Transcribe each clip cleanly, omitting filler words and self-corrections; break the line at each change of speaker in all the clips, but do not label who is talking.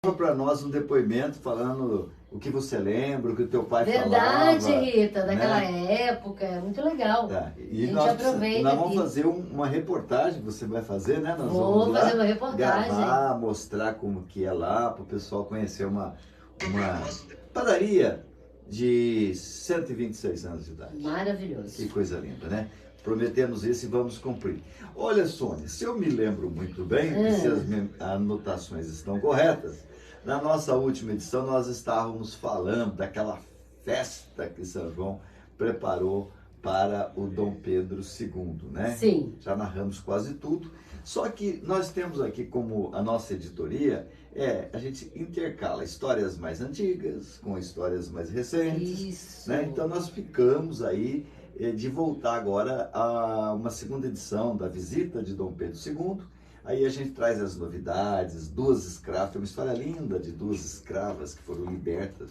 Para nós um depoimento falando o que você lembra, o que o teu pai
Verdade,
falava.
Rita, daquela
né?
época, é muito legal.
Tá.
A
E
gente aproveita
nós vamos
aqui.
fazer uma reportagem, você vai fazer, né? Nós vamos
Vou fazer
lá
uma reportagem.
gravar, mostrar como que é lá, para o pessoal conhecer uma padaria de 126 anos de idade.
Maravilhoso.
Que coisa linda, né? Prometemos isso e vamos cumprir. Olha, Sônia, se eu me lembro muito bem, se as anotações estão corretas, na nossa última edição nós estávamos falando daquela festa que São João preparou para o Dom Pedro II, né?
Sim.
Já narramos quase tudo. Só que nós temos aqui como a nossa editoria, a gente intercala histórias mais antigas com histórias mais recentes.
Isso.
Né? Então nós ficamos aí de voltar agora a uma segunda edição da visita de Dom Pedro II. Aí a gente traz as novidades, duas escravas, tem uma história linda de duas escravas que foram libertas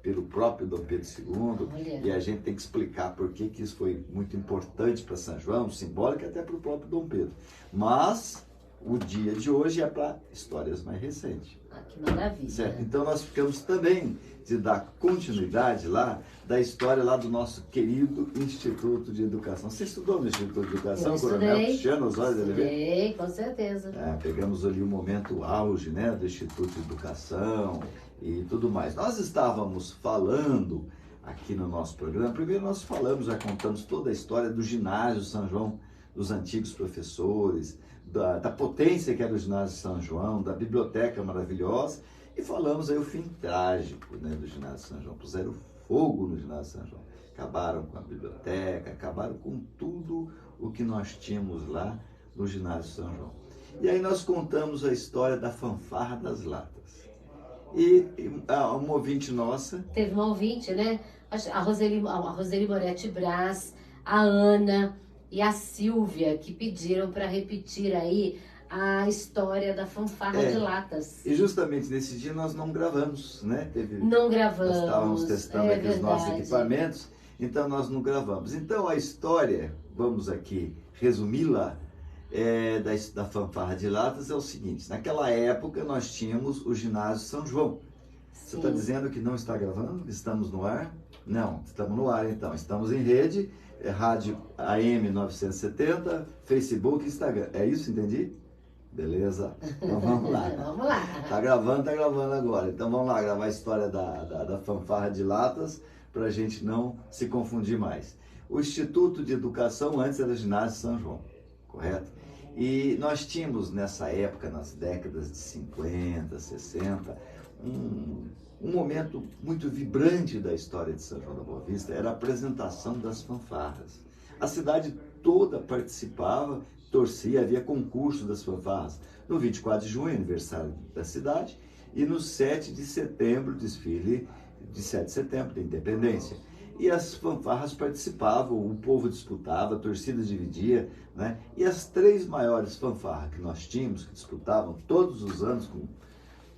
pelo próprio Dom Pedro II.
Olha.
E a gente tem que explicar por que isso foi muito importante para São João, simbólico até para o próprio Dom Pedro. Mas o dia de hoje é para histórias mais recentes.
Ah, que maravilha.
Certo? Então nós ficamos também de dar continuidade lá da história lá do nosso querido Instituto de Educação. Você estudou no Instituto de Educação, Coronel Cristiano Osório de Oliveira?
Estudei, com certeza.
Pegamos ali o momento auge, né, do Instituto de Educação e tudo mais. Nós estávamos falando aqui no nosso programa, primeiro nós falamos, já contamos toda a história do ginásio São João, dos antigos professores, da potência que era o ginásio São João, da biblioteca maravilhosa, e falamos aí o fim trágico, né, do ginásio São João. Puseram fogo no ginásio São João, acabaram com a biblioteca, acabaram com tudo o que nós tínhamos lá no ginásio São João. E aí nós contamos a história da fanfarra das latas. E uma ouvinte nossa...
Teve uma ouvinte, né? A Roseli Moretti Brás, a Ana e a Silvia, que pediram para repetir aí a história da fanfarra de latas.
E justamente nesse dia nós não gravamos, né?
Não gravamos.
Nós estávamos testando aqui os nossos
verdade.
equipamentos, então nós não gravamos. Então a história, vamos aqui resumi-la, da fanfarra de latas é o seguinte: naquela época nós tínhamos o ginásio São João. Você está dizendo que não está gravando? Estamos no ar? Não, estamos no ar então. Estamos em rede, rádio AM 970, Facebook, Instagram. É isso, entendi? Beleza? Então vamos lá.
Vamos lá.
Tá gravando agora. Então vamos lá gravar a história da fanfarra de latas para a gente não se confundir mais. O Instituto de Educação antes era o ginásio São João, correto? E nós tínhamos nessa época, nas décadas de 50, 60, um momento muito vibrante da história de São João da Boa Vista, era a apresentação das fanfarras. A cidade toda participava, torcia, havia concurso das fanfarras. No 24 de junho, aniversário da cidade, e no 7 de setembro, desfile de 7 de setembro, da independência. E as fanfarras participavam, o povo disputava, a torcida dividia, né? E as três maiores fanfarras que nós tínhamos, que disputavam todos os anos com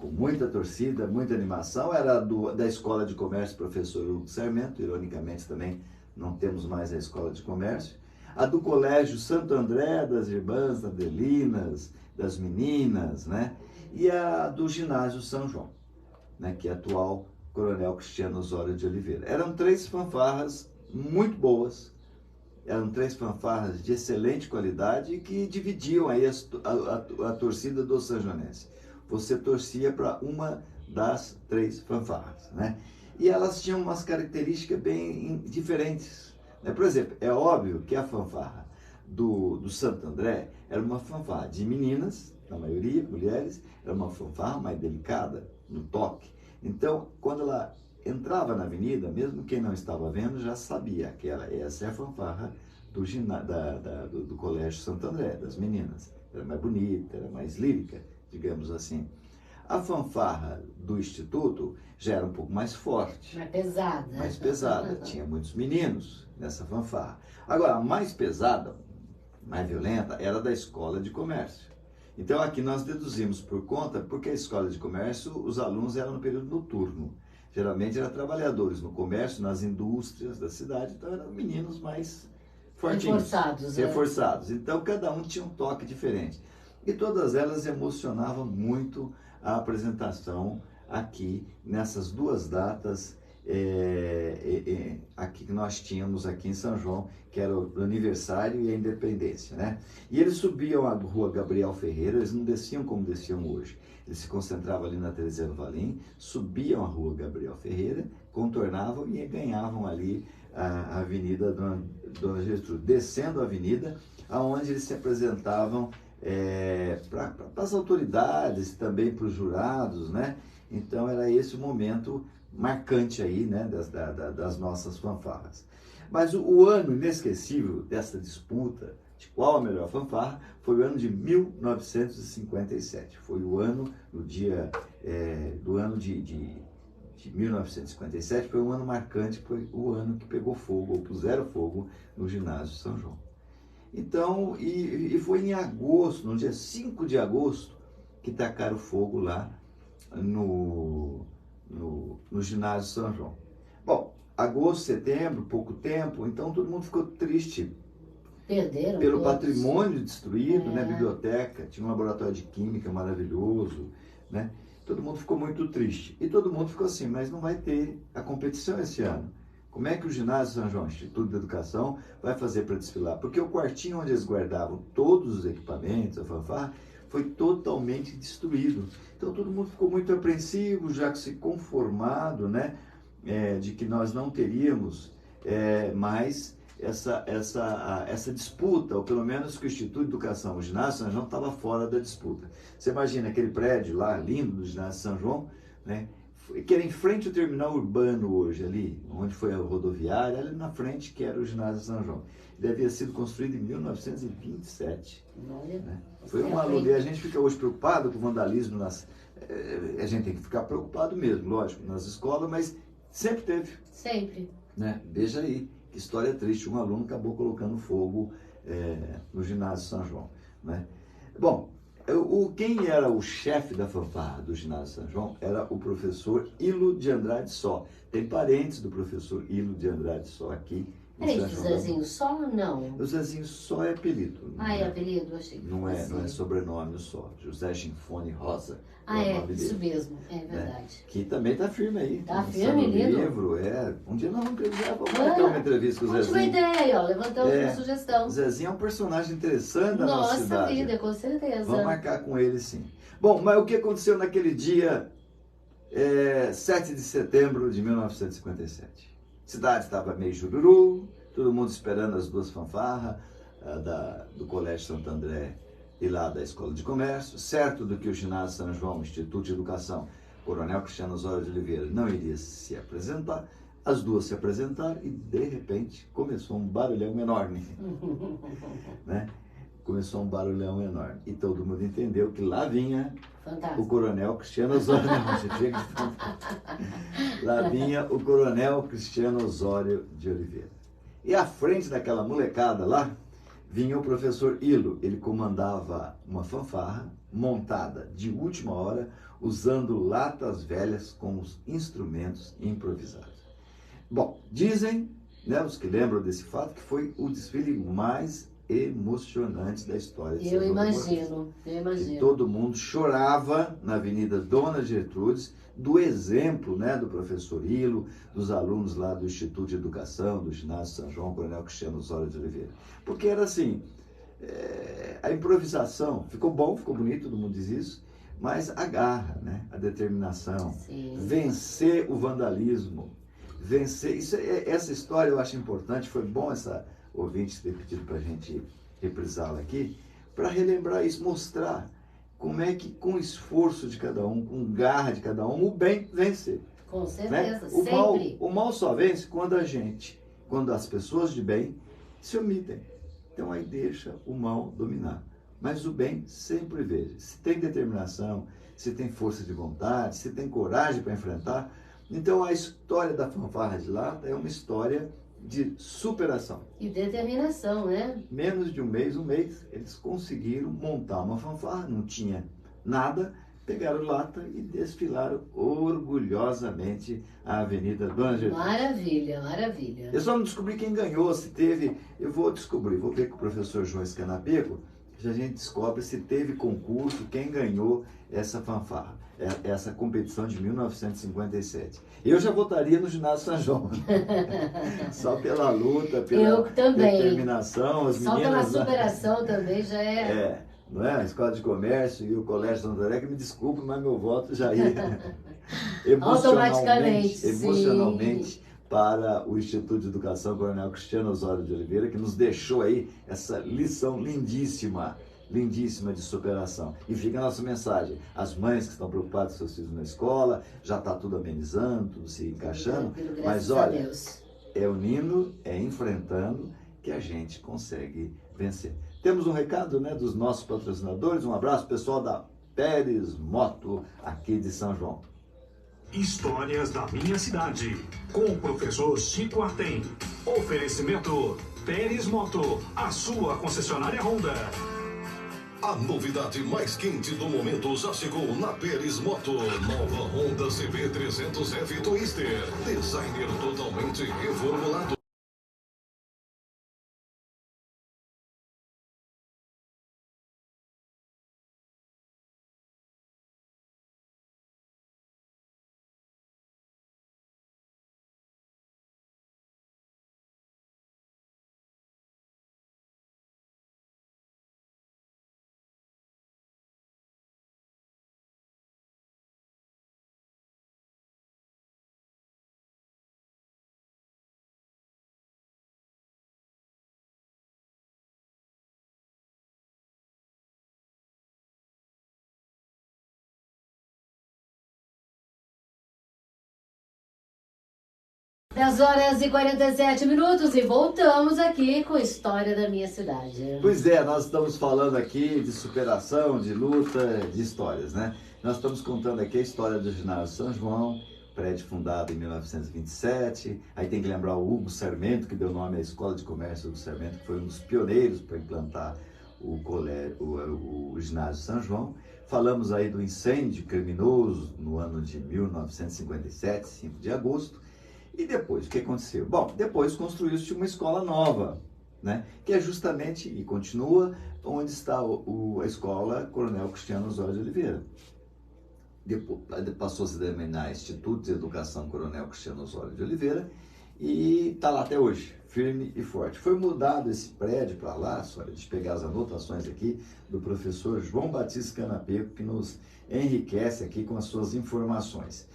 muita torcida, muita animação, era da Escola de Comércio Professor Hugo Sarmento, ironicamente também não temos mais a Escola de Comércio, a do Colégio Santo André, das Irmãs Adelinas, das Meninas, né? E a do Ginásio São João, né? Que é atual Coronel Cristiano Osório de Oliveira. Eram três fanfarras muito boas, eram três fanfarras de excelente qualidade e que dividiam aí a torcida do sanjonense. Você torcia para uma das três fanfarras, né? E elas tinham umas características bem diferentes, né? Por exemplo, é óbvio que a fanfarra do Santo André era uma fanfarra de meninas, na maioria, mulheres, era uma fanfarra mais delicada no toque. Então, quando ela entrava na avenida, mesmo quem não estava vendo já sabia que essa é a fanfarra do Colégio Santo André, das meninas. Era mais bonita, era mais lírica, digamos assim. A fanfarra do Instituto já era um pouco mais forte.
Mais pesada.
Mais pesada. Tinha muitos meninos nessa fanfarra. Agora, a mais pesada, mais violenta, era da Escola de Comércio. Então aqui nós deduzimos por conta, porque a Escola de Comércio, os alunos eram no período noturno. Geralmente eram trabalhadores no comércio, nas indústrias da cidade, então eram meninos mais fortinhos. Reforçados. Então cada um tinha um toque diferente. E todas elas emocionavam muito a apresentação aqui nessas duas datas aqui que nós tínhamos aqui em São João, que era o aniversário e a independência, né? E eles subiam a rua Gabriel Ferreira, eles não desciam como desciam hoje. Eles se concentravam ali na Teresiano Valim, subiam a rua Gabriel Ferreira, contornavam e ganhavam ali a Avenida Dona Gertrude, descendo a avenida, aonde eles se apresentavam para as autoridades, também para os jurados, né? Então era esse o momento marcante aí, né, das nossas fanfarras. Mas o ano inesquecível dessa disputa de qual a melhor fanfarra foi o ano de 1957. Foi o ano, no dia do ano de 1957, foi um ano marcante, foi o ano que pegou fogo, ou puseram fogo no ginásio São João. Então, e foi em agosto, no dia 5 de agosto, que tacaram fogo lá no ginásio São João. Bom, agosto, setembro, pouco tempo, então todo mundo ficou triste.
Perderam
pelo
todos.
Patrimônio destruído, né? Biblioteca, tinha um laboratório de química maravilhoso, né? Todo mundo ficou muito triste. E todo mundo ficou assim, mas não vai ter a competição esse ano. Como é que o ginásio São João, Instituto de Educação, vai fazer para desfilar? Porque o quartinho onde eles guardavam todos os equipamentos, a fanfarra, foi totalmente destruído. Então todo mundo ficou muito apreensivo, já que se conformado, né, de que nós não teríamos mais essa disputa, ou pelo menos que o Instituto de Educação, o ginásio São João, estava fora da disputa. Você imagina aquele prédio lá, lindo, do ginásio São João, né, que era em frente ao terminal urbano hoje, ali, onde foi a rodoviária, ali na frente, que era o ginásio São João. Ele havia sido construído em 1927. Né? Foi uma aluguel. A gente fica hoje preocupado com o vandalismo, a gente tem que ficar preocupado mesmo, lógico, nas escolas, mas sempre teve.
Sempre.
Né? Veja aí, que história triste, um aluno acabou colocando fogo no ginásio São João. Né? Bom, quem era o chefe da fanfarra do ginásio São João era o professor Hilo de Andrade Só. Tem parentes do professor Hilo de Andrade Só aqui.
Peraí, o Zezinho Só ou não?
O Zezinho Só é apelido.
É apelido? Achei que
não é sobrenome só. José Ginfone Rosa.
Isso mesmo, é verdade.
Né? Que também está firme aí.
Está firme, lindo.
Livro, Um dia nós vamos ter uma entrevista com o Zezinho.
Ótima ideia, ó, levantamos uma sugestão.
O Zezinho é um personagem interessante da nossa cidade.
Nossa vida, com certeza.
Vamos marcar com ele, sim. Bom, mas o que aconteceu naquele dia, 7 de setembro de 1957? A cidade estava meio jururu, todo mundo esperando as duas fanfarras do Colégio Santo André e lá da Escola de Comércio, certo do que o ginásio São João, Instituto de Educação, Coronel Cristiano Osório de Oliveira, não iria se apresentar. As duas se apresentaram e, de repente, começou um barulhão enorme. Né? Começou um barulhão enorme. E todo mundo entendeu que lá vinha o Coronel Cristiano Osório. Lá vinha o Coronel Cristiano Osório de Oliveira. E à frente daquela molecada lá, vinha o professor Hilo. Ele comandava uma fanfarra montada de última hora, usando latas velhas com os instrumentos improvisados. Bom, dizem, né, os que lembram desse fato, que foi o desfile mais emocionante da história de São João.
Eu imagino.
E todo mundo chorava na Avenida Dona Gertrudes do exemplo, né, do professor Hilo, dos alunos lá do Instituto de Educação, do ginásio São João, Coronel Cristiano Osório de Oliveira. Porque era assim, a improvisação, ficou bom, ficou bonito, todo mundo diz isso, mas a garra, né, a determinação,
Sim.
Vencer o vandalismo, vencer, essa história eu acho importante, foi bom essa ouvinte ter pedido para a gente reprisá-la aqui, para relembrar isso, mostrar como é que com o esforço de cada um, com garra de cada um, o bem vence.
Com certeza,
né?
sempre.
O mal só vence quando as pessoas de bem se omitem. Então aí deixa o mal dominar. Mas o bem sempre vence. Se tem determinação, se tem força de vontade, se tem coragem para enfrentar. Então a história da fanfarra de lata é uma história de superação.
E determinação, né?
Menos de um mês, eles conseguiram montar uma fanfarra, não tinha nada, pegaram lata e desfilaram orgulhosamente a Avenida Dona Gertrudes.
Maravilha, maravilha.
Eu só não descobri quem ganhou, se teve, eu vou descobrir, vou ver com o professor João Escanapeco, que a gente descobre se teve concurso, quem ganhou essa fanfarra. essa competição de 1957. Eu já votaria no ginásio São João. Só pela luta, pela determinação. As
só
meninas,
pela superação também já é...
não é? A Escola de Comércio e o Colégio Santo André, que me desculpe, mas meu voto já ia emocionalmente para o Instituto de Educação Coronel Cristiano Osório de Oliveira, que nos deixou aí essa lição lindíssima de superação. E fica a nossa mensagem: as mães que estão preocupadas com seus filhos na escola, já está tudo amenizando, tudo se encaixando, mas olha, é unindo, é enfrentando que a gente consegue vencer. Temos um recado, né, dos nossos patrocinadores. Um abraço, pessoal da Pérez Moto, aqui de São João.
Histórias da minha cidade, com o professor Chico Artem. Oferecimento Pérez Moto, a sua concessionária Honda.
A novidade mais quente do momento já chegou na Pérez Moto. Nova Honda CB300F Twister. Designer totalmente reformulado.
Das horas e 47 minutos e voltamos aqui com a história da minha cidade.
Pois é, nós estamos falando aqui de superação, de luta, de histórias, né? Nós estamos contando aqui a história do ginásio São João, prédio fundado em 1927. Aí tem que lembrar o Hugo Sarmento, que deu nome à Escola de Comércio Hugo Sarmento, que foi um dos pioneiros para implantar o ginásio São João. Falamos aí do incêndio criminoso no ano de 1957, 5 de agosto. E depois, o que aconteceu? Bom, depois construiu-se uma escola nova, né? Que é justamente, e continua, onde está a escola Coronel Cristiano Osório de Oliveira. Depois, passou a se denominar Instituto de Educação Coronel Cristiano Osório de Oliveira e está lá até hoje, firme e forte. Foi mudado esse prédio para lá, só de pegar as anotações aqui do professor João Batista Canapeco, que nos enriquece aqui com as suas informações.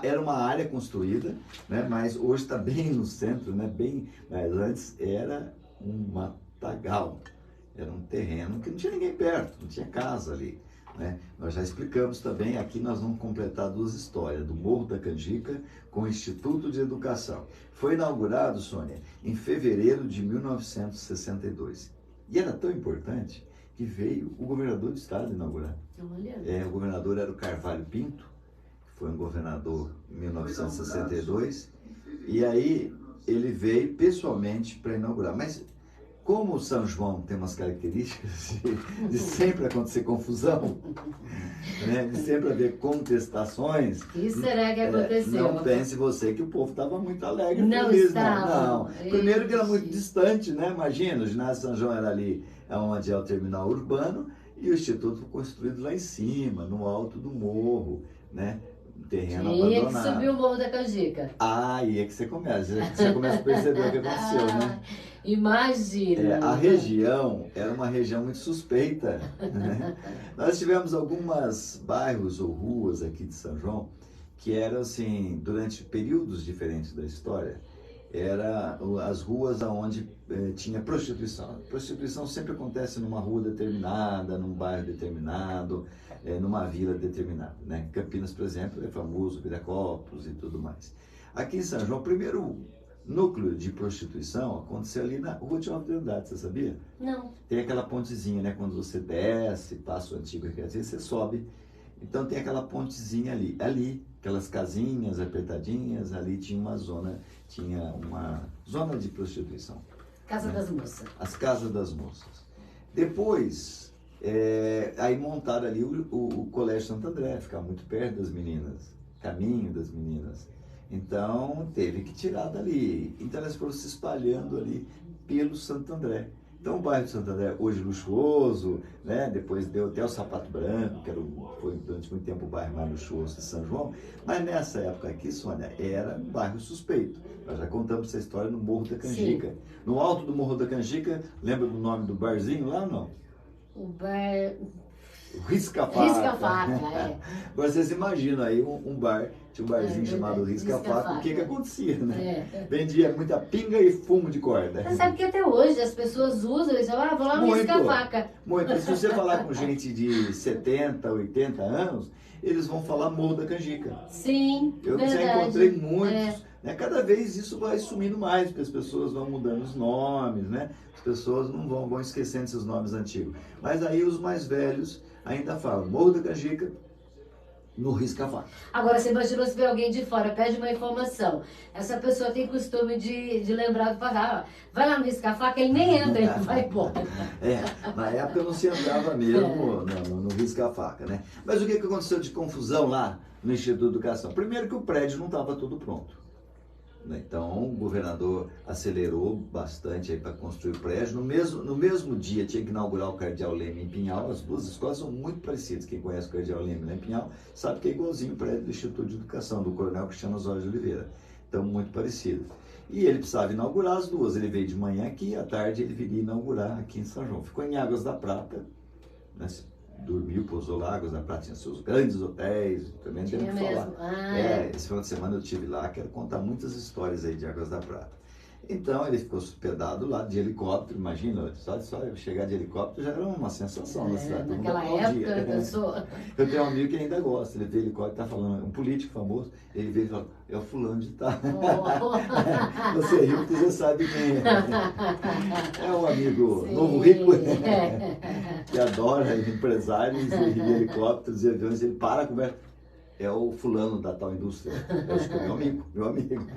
Era uma área construída, né, mas hoje está bem no centro, né, mas antes era um matagal, era um terreno que não tinha ninguém perto, não tinha casa ali, né? Nós já explicamos também, aqui nós vamos completar duas histórias, do Morro da Canjica com o Instituto de Educação. Foi inaugurado, Sônia, em fevereiro de 1962. E era tão importante que veio o governador do estado inaugurar. O governador era o Carvalho Pinto, foi um governador em 1962, e aí ele veio pessoalmente para inaugurar. Mas como o São João tem umas características de sempre acontecer confusão, né, de sempre haver contestações...
O que será que aconteceu?
Não pense você que o povo estava muito alegre,
não
feliz,
estava.
não. Primeiro que era muito distante, né? Imagina, o ginásio São João era ali, onde é o terminal urbano, e o Instituto foi construído lá em cima, no alto do morro, né? Terreno abandonado.
Que subiu o Morro da Canjica.
Aí é que você começa a perceber o que aconteceu, né?
Imagina.
A região era uma região muito suspeita, né? Nós tivemos alguns bairros ou ruas aqui de São João que eram assim, durante períodos diferentes da história, eram as ruas onde tinha prostituição. A prostituição sempre acontece numa rua determinada, num bairro determinado, numa vila determinada, né? Campinas, por exemplo, é famoso, Viracopos e tudo mais. Aqui em São João, o primeiro núcleo de prostituição aconteceu ali na Rua de Alto de Andrade, você sabia?
Não.
Tem aquela pontezinha, né? Quando você desce, passa o antigo recreativo, você sobe. Então tem aquela pontezinha ali. Ali, aquelas casinhas apertadinhas, ali tinha uma zona de prostituição.
Casa, né? Das moças.
As casas das moças. Depois, aí montaram ali o Colégio Santo André, ficava muito perto das meninas, caminho das meninas. Então teve que tirar dali. Então elas foram se espalhando ali pelo Santo André. Então o bairro de Santo André, hoje luxuoso, né? Depois deu até o Sapato Branco, que foi durante muito tempo o bairro mais luxuoso de São João, mas nessa época aqui, Sônia, era um bairro suspeito. Nós já contamos essa história no Morro da Canjica. Sim. No alto do Morro da Canjica, lembra do nome do barzinho lá ou não?
O bar...
Risca-Faca.
Risca-Faca, é.
Agora vocês imaginam aí um bar, tinha um barzinho chamado Risca-Faca, o que acontecia, né? Vendia muita pinga e fumo de corda.
Você sabe que até hoje as pessoas usam, eles falam, vou lá no Risca-Faca.
Muito. Se você falar com gente de 70, 80 anos, eles vão falar Morro da Canjica.
Sim,
eu
verdade.
Já encontrei muitos. Né? Cada vez isso vai sumindo mais, porque as pessoas vão mudando os nomes, né? As pessoas não vão esquecendo esses nomes antigos. Mas aí os mais velhos ainda falam Morro da Canjica, no Risca-Faca.
Agora, você imaginou se ver alguém de fora, pede uma informação. Essa pessoa tem costume de lembrar do passado. Vai lá no Risca-Faca, ele nem entra, ele vai embora.
Na época não se andava mesmo no Risca-Faca, né? Mas o que aconteceu de confusão lá no Instituto de Educação? Primeiro que o prédio não estava todo pronto. Então, o governador acelerou bastante para construir o prédio. No mesmo dia, tinha que inaugurar o Cardeal Leme em Pinhal. As duas escolas são muito parecidas. Quem conhece o Cardeal Leme lá em Pinhal sabe que é igualzinho o prédio do Instituto de Educação, do Coronel Cristiano Osório de Oliveira. Então, muito parecido. E ele precisava inaugurar as duas. Ele veio de manhã aqui, à tarde ele viria inaugurar aqui em São João. Ficou em Águas da Prata, né? Dormiu, pousou lá, Águas da Prata tinha seus grandes hotéis, também não tem o que falar. Esse final de semana eu estive lá, quero contar muitas histórias aí de Águas da Prata. Então ele ficou hospedado lá de helicóptero, imagina, só chegar de helicóptero já era uma sensação na cidade.
Naquela época,
eu tenho um amigo que ainda gosta, ele vê helicóptero, tá falando, um político famoso, ele veio e falou, é o fulano de tal. Você riu porque você sabe quem é. É um amigo novo rico, que adora empresários e helicópteros e aviões, ele para a conversa. É o fulano da tal indústria. Eu acho que é meu amigo.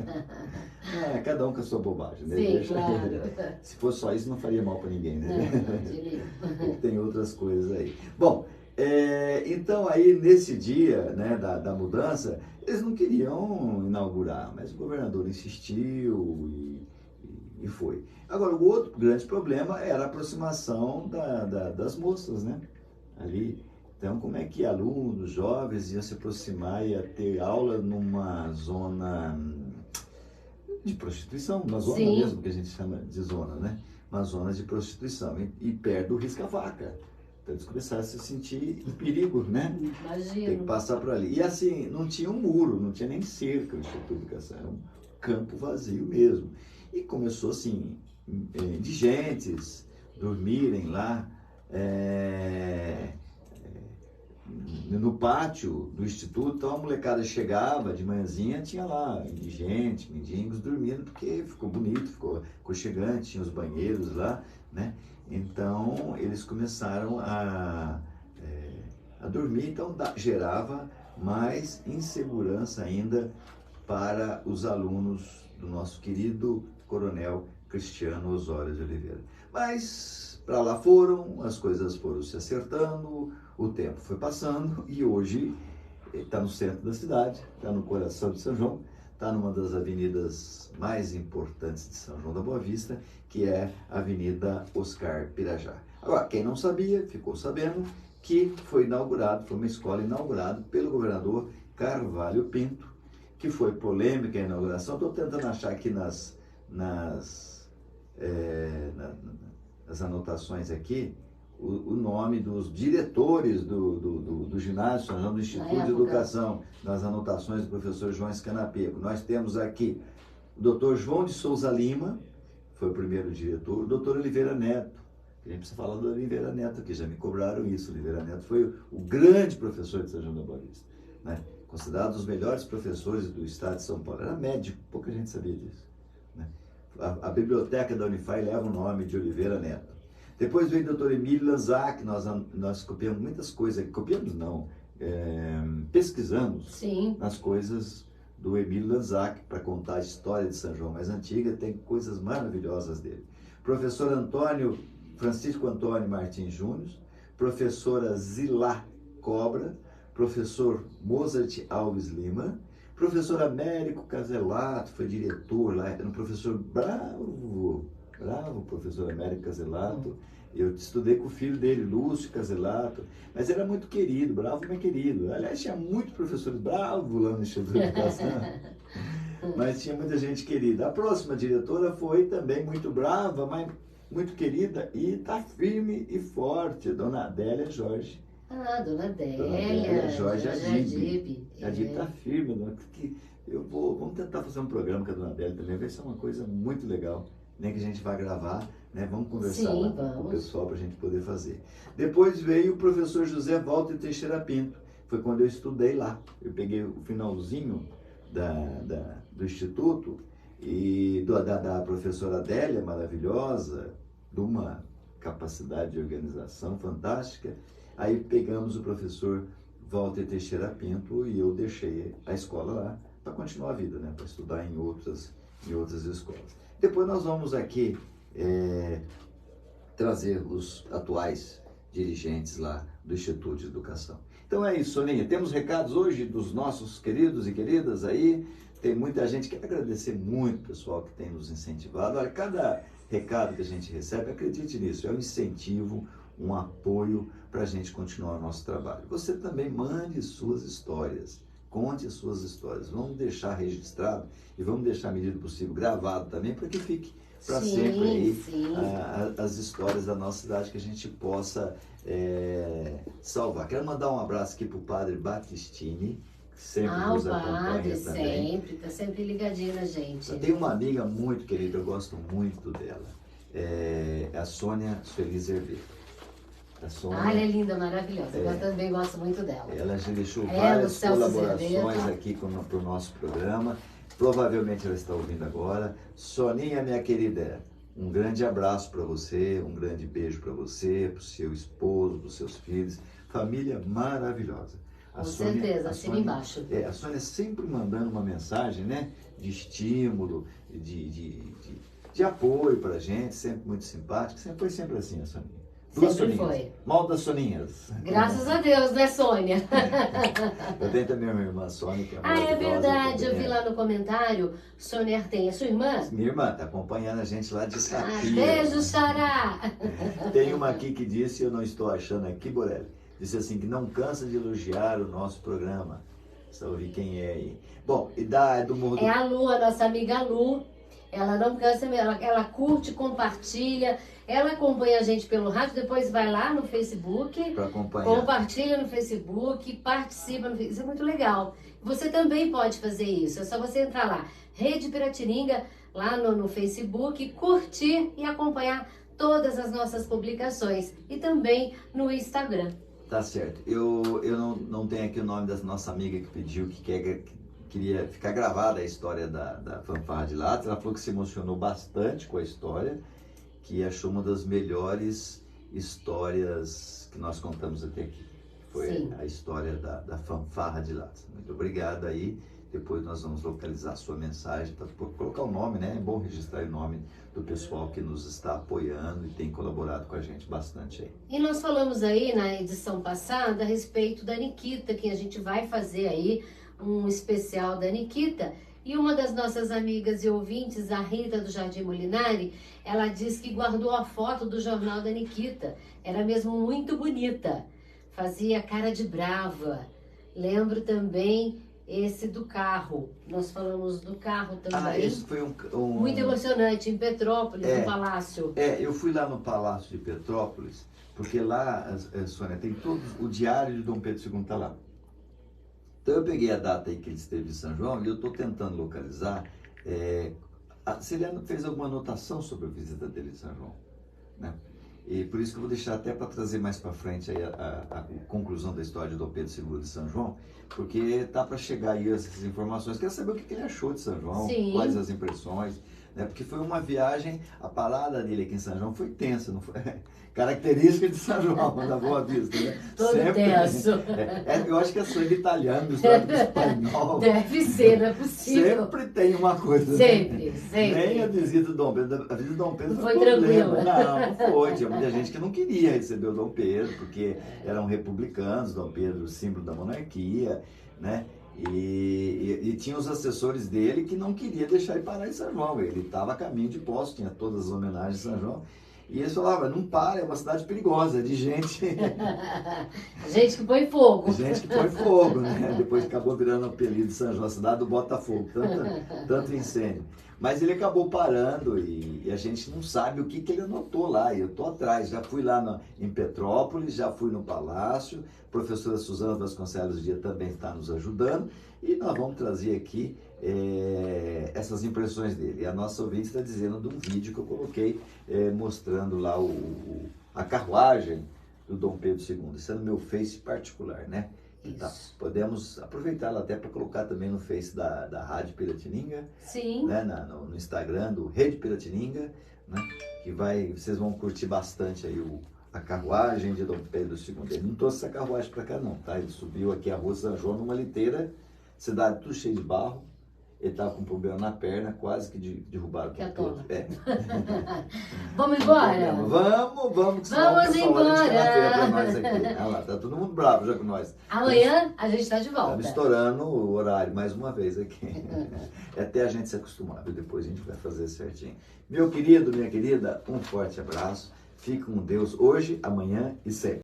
Cada um com a sua bobagem, né?
Sim, claro.
Se fosse só isso, não faria mal para ninguém, né? Tem outras coisas aí. Bom, então aí nesse dia, né, da mudança, eles não queriam inaugurar, mas o governador insistiu e foi. Agora, o outro grande problema era a aproximação das moças, né? Ali. Então, como é que alunos, jovens iam se aproximar e ia ter aula numa zona de prostituição, uma zona Sim. mesmo que a gente chama de zona, né? Uma zona de prostituição e perto do Risca-Faca. Então, eles começaram a se sentir em perigo, né?
Imagino.
Tem que passar por ali. E assim, não tinha um muro, não tinha nem cerca o Instituto de Educação, era um campo vazio mesmo. E começou assim, indigentes dormirem lá, no pátio do instituto. Então a molecada chegava de manhãzinha, tinha lá indigentes, mendigos dormindo, porque ficou bonito, ficou aconchegante, tinha os banheiros lá, né? Então eles começaram a dormir, então gerava mais insegurança ainda para os alunos do nosso querido Coronel Cristiano Osório de Oliveira. Mas para lá foram, as coisas foram se acertando, o tempo foi passando e hoje está no centro da cidade, está no coração de São João, está numa das avenidas mais importantes de São João da Boa Vista, que é a Avenida Oscar Pirajá. Agora, quem não sabia, ficou sabendo que foi uma escola inaugurada pelo governador Carvalho Pinto, que foi polêmica a inauguração. Estou tentando achar aqui nas anotações aqui, o nome dos diretores do ginásio São João, do Instituto de Educação, nas anotações do professor João Escanapeco. Nós temos aqui o doutor João de Souza Lima, foi o primeiro diretor, o doutor Oliveira Neto, a gente precisa falar do Oliveira Neto aqui, já me cobraram isso. Oliveira Neto foi o grande professor de São João da Boa Vista, né? Considerado um dos melhores professores do estado de São Paulo. Era médico, pouca gente sabia disso, né? A biblioteca da Unify leva o nome de Oliveira Neto. Depois veio o doutor Emílio Lanzac, nós copiamos muitas coisas, pesquisamos
Sim.
nas coisas do Emílio Lanzac para contar a história de São João mais antiga, tem coisas maravilhosas dele. Professor Francisco Antônio Martins Júnior, professora Zilá Cobra, professor Mozart Alves Lima, professor Américo Caselato, foi diretor lá, era um professor bravo, bravo, o professor Américo Caselato. Eu estudei com o filho dele, Lúcio Caselato, mas era muito querido, bravo, mas querido. Aliás, tinha muitos professores bravos lá no Instituto de Educação, mas tinha muita gente querida. A próxima diretora foi também muito brava, mas muito querida e está firme e forte, Dona Adélia Jorge.
Ah, Dona
Dona
Adélia,
Jorge
Adib.
A Adib está firme, porque vamos tentar fazer um programa com a Dona Adélia também, vai ser uma coisa muito legal, nem que a gente vai gravar, né? Vamos conversar
Sim,
lá com o
vamos.
pessoal para a gente poder fazer. Depois veio o professor José Walter Teixeira Pinto, foi quando eu estudei lá. Eu peguei o finalzinho do Instituto e da professora Adélia, maravilhosa, de uma capacidade de organização fantástica. Aí pegamos o professor Walter Teixeira Pinto e eu deixei a escola lá para continuar a vida, né? Para estudar em outras escolas. Depois nós vamos aqui trazer os atuais dirigentes lá do Instituto de Educação. Então é isso, Soninha. Temos recados hoje dos nossos queridos e queridas aí. Tem muita gente. Quero agradecer muito o pessoal que tem nos incentivado. Olha, cada recado que a gente recebe, acredite nisso, é um incentivo, um apoio para a gente continuar o nosso trabalho. Você também mande suas histórias, conte suas histórias. Vamos deixar registrado e vamos deixar, à medida do possível, gravado também, para que fique para sempre aí as histórias da nossa cidade que a gente possa salvar. Quero mandar um abraço aqui para o padre Batistini, que sempre nos acompanha também.
Sempre, está sempre ligadinho na gente.
Eu tenho uma amiga muito querida, eu gosto muito dela, a Sônia Feliz Herveiro.
Ela é linda, maravilhosa. Eu também gosto muito dela.
Ela já deixou várias colaborações aqui para o nosso programa. Provavelmente ela está ouvindo agora. Soninha, minha querida, um grande abraço para você, um grande beijo para você, para o seu esposo, para os seus filhos. Família maravilhosa.
Com certeza, assina embaixo.
A Sônia sempre mandando uma mensagem, né, de estímulo, de apoio para a gente, sempre muito simpática. Sempre foi sempre assim a Soninha. Duas
Sempre
Soninhas.
foi.
Mal das Soninhas.
Graças a Deus, né, Sônia?
Eu tenho também uma irmã Sônia, que é
é verdade. Eu vi
também.
lá no comentário, Sônia Artem, é sua irmã?
Minha irmã está acompanhando a gente lá de Sapira.
Beijo, Xará!
Tem uma aqui que disse, eu não estou achando aqui, Borelli, disse assim, que não cansa de elogiar o nosso programa. Precisa ouvir quem é aí. Bom, e do Morro do...
É a Lu, a nossa amiga Lu. Ela não cansa, ela curte, compartilha, ela acompanha a gente pelo rádio, depois vai lá no Facebook,
para acompanhar.
Compartilha no Facebook, participa no Facebook, isso é muito legal. Você também pode fazer isso, é só você entrar lá, Rede Piratininga, lá no Facebook, curtir e acompanhar todas as nossas publicações e também no Instagram.
Tá certo. Eu não tenho aqui o nome da nossa amiga que pediu, que queria ficar gravada a história da Fanfarra de Latas. Ela falou que se emocionou bastante com a história, que achou uma das melhores histórias que nós contamos até aqui. Foi
Sim.
A história da Fanfarra de Latas. Muito obrigado aí. Depois nós vamos localizar a sua mensagem, para colocar o nome, né? É bom registrar o nome do pessoal que nos está apoiando e tem colaborado com a gente bastante aí.
E nós falamos aí na edição passada a respeito da Nikita, que a gente vai fazer aí um especial da Nikita. E uma das nossas amigas e ouvintes, a Rita do Jardim Molinari, ela disse que guardou a foto do jornal da Nikita. Era mesmo muito bonita. Fazia cara de brava. Lembro também esse do carro. Nós falamos do carro também.
Esse foi
muito emocionante, em Petrópolis, no Palácio.
Eu fui lá no Palácio de Petrópolis, porque lá, Sônia, tem todo o diário de Dom Pedro II está lá. Então eu peguei a data aí que ele esteve em São João e eu estou tentando localizar se ele fez alguma anotação sobre a visita dele em São João, né? E por isso que eu vou deixar até para trazer mais para frente aí a conclusão da história de Dom Pedro II de São João, porque tá para chegar aí essas informações. Quero saber o que ele achou de São João,
Sim.
Quais as impressões, né? Porque foi uma viagem, a parada dele aqui em São João foi tensa, não foi? Característica de São João, da Boa Vista, né?
Todo tenso.
Eu acho que é sangue italiano, misturado com espanhol.
Deve ser, não é possível.
Sempre tem uma coisa.
Sempre,
né?
sempre.
Nem a visita do Dom Pedro. A visita do Dom Pedro
foi
problema.
tranquila.
Não foi. Tinha muita gente que não queria receber o Dom Pedro, porque eram republicanos, Dom Pedro, símbolo da monarquia, né? E tinha os assessores dele que não queria deixar ele parar em São João. Ele estava a caminho de Poços, tinha todas as homenagens de São João. E eles falavam, não para, é uma cidade perigosa, de gente...
Gente que põe fogo.
Gente que põe fogo, né? Depois acabou virando o apelido de São João, a cidade do Botafogo, tanto incêndio. Mas ele acabou parando e a gente não sabe o que ele anotou lá. Eu estou atrás, já fui lá em Petrópolis, já fui no Palácio, a professora Suzana Vasconcelos Dia também está nos ajudando e nós vamos trazer aqui essas impressões dele. E a nossa ouvinte está dizendo de um vídeo que eu coloquei mostrando lá a carruagem do Dom Pedro II. Isso é no meu Face particular, né? Tá. Podemos aproveitar até para colocar também no Face da Rádio Piratininga.
Sim.
Né? No Instagram do Rede Piratininga, né? Que vocês vão curtir bastante aí a carruagem de Dom Pedro II. Ele não trouxe essa carruagem para cá não, tá? Ele subiu aqui a Rua São João numa liteira, cidade tudo cheio de barro. Ele estava com um problema na perna, quase que derrubaram o Pedro.
Vamos embora?
Vamos, que senão
vamos embora.
Pra nós aqui. Olha lá, tá todo mundo bravo já com nós.
Amanhã a gente está de volta.
Estamos estourando o horário mais uma vez aqui. Até a gente se acostumar, depois a gente vai fazer certinho. Meu querido, minha querida, um forte abraço. Fique com Deus hoje, amanhã e sempre.